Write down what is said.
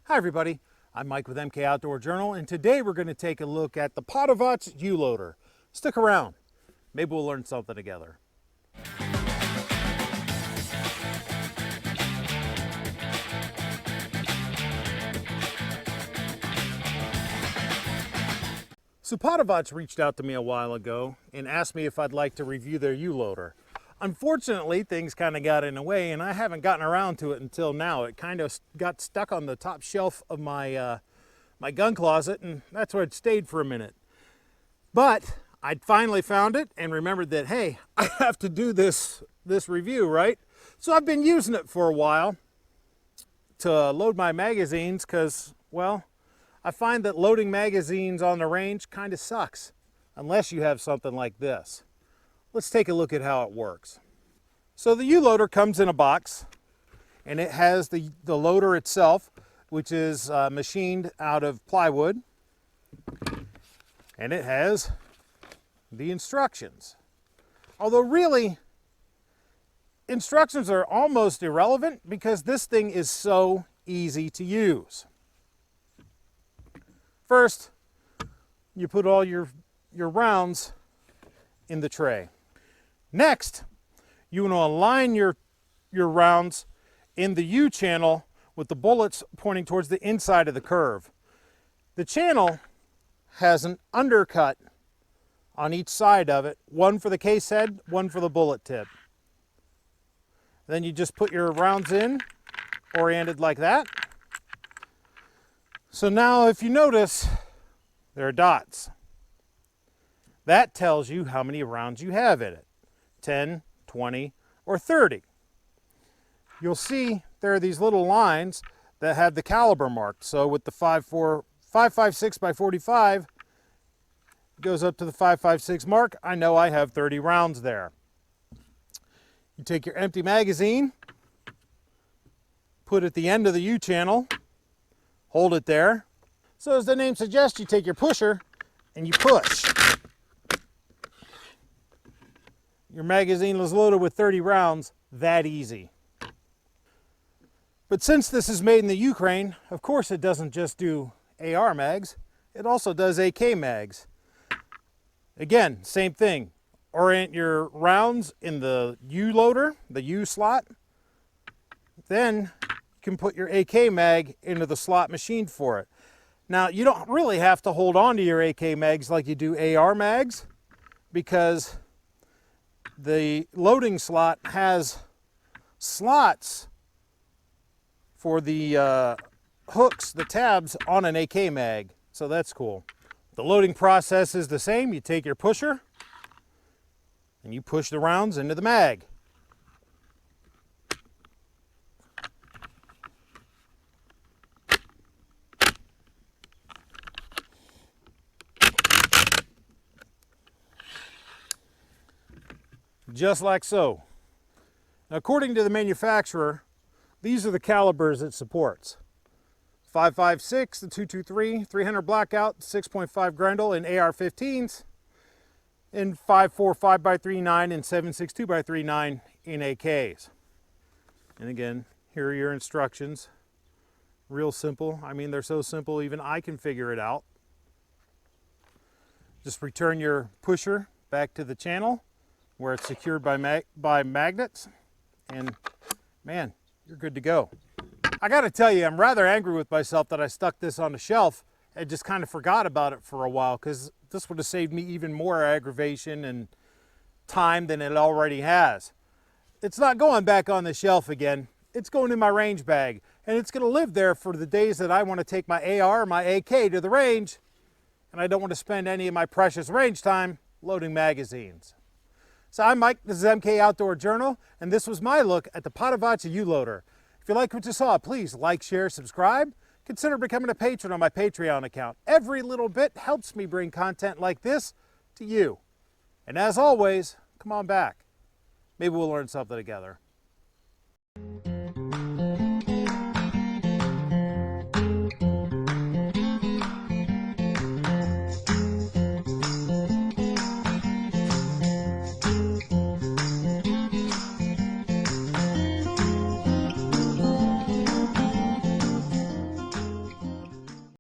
Hi everybody, I'm Mike with MK Outdoor Journal, and today we're going to take a look at the Podavach U-Loader. Stick around, maybe we'll learn something together. So Podavach reached out to me a while ago and asked me if I'd like to review their U-Loader. Unfortunately, things kind of got in the way and I haven't gotten around to it until now. It kind of got stuck on the top shelf of my my gun closet, and that's where it stayed for a minute. But I'd finally found it and remembered that, hey, I have to do this review, right? So I've been using it for a while to load my magazines because, well, I find that loading magazines on the range kind of sucks unless you have something like this. Let's take a look at how it works. So the U-Loader comes in a box, and it has the loader itself, which is machined out of plywood, and it has the instructions. Although really, instructions are almost irrelevant because this thing is so easy to use. First, you put all your rounds in the tray. Next, you want to align your rounds in the U channel with the bullets pointing towards the inside of the curve. The channel has an undercut on each side of it, one for the case head, one for the bullet tip. Then you just put your rounds in, oriented like that. So now if you notice, there are dots. That tells you how many rounds you have in it. 10, 20, or 30. You'll see there are these little lines that have the caliber marked. So with the 5.56 by 45, it goes up to the 5.56 mark. I know I have 30 rounds there. You take your empty magazine, put it at the end of the U channel, hold it there. So as the name suggests, you take your pusher and you push. Your magazine is loaded with 30 rounds, that easy. But since this is made in the Ukraine, of course it doesn't just do AR mags, it also does AK mags. Again, same thing. Orient your rounds in the U-Loader, the U slot. Then you can put your AK mag into the slot machined for it. Now, you don't really have to hold on to your AK mags like you do AR mags, because the loading slot has slots for the hooks, the tabs on an AK mag. So that's cool. The loading process is the same. You take your pusher and you push the rounds into the mag. Just like so. Now, according to the manufacturer, these are the calibers it supports. 5.56, the 223, 300 blackout, 6.5 Grendel in AR-15s, and 5.45 by 3.9 and 7.62 by 3.9 in AKs. And again, here are your instructions. Real simple. I mean, they're so simple even I can figure it out. Just return your pusher back to the channel where it's secured by magnets, and man, you're good to go. I gotta tell you, I'm rather angry with myself that I stuck this on the shelf and just kind of forgot about it for a while, because this would have saved me even more aggravation and time than it already has. It's not going back on the shelf again. It's going in my range bag, and it's gonna live there for the days that I want to take my AR or my AK to the range, and I don't want to spend any of my precious range time loading magazines. So I'm Mike, this is MK Outdoor Journal, and this was my look at the Podavach U-Loader. If you like what you saw, please like, share, subscribe. Consider becoming a patron on my Patreon account. Every little bit helps me bring content like this to you. And as always, come on back. Maybe we'll learn something together.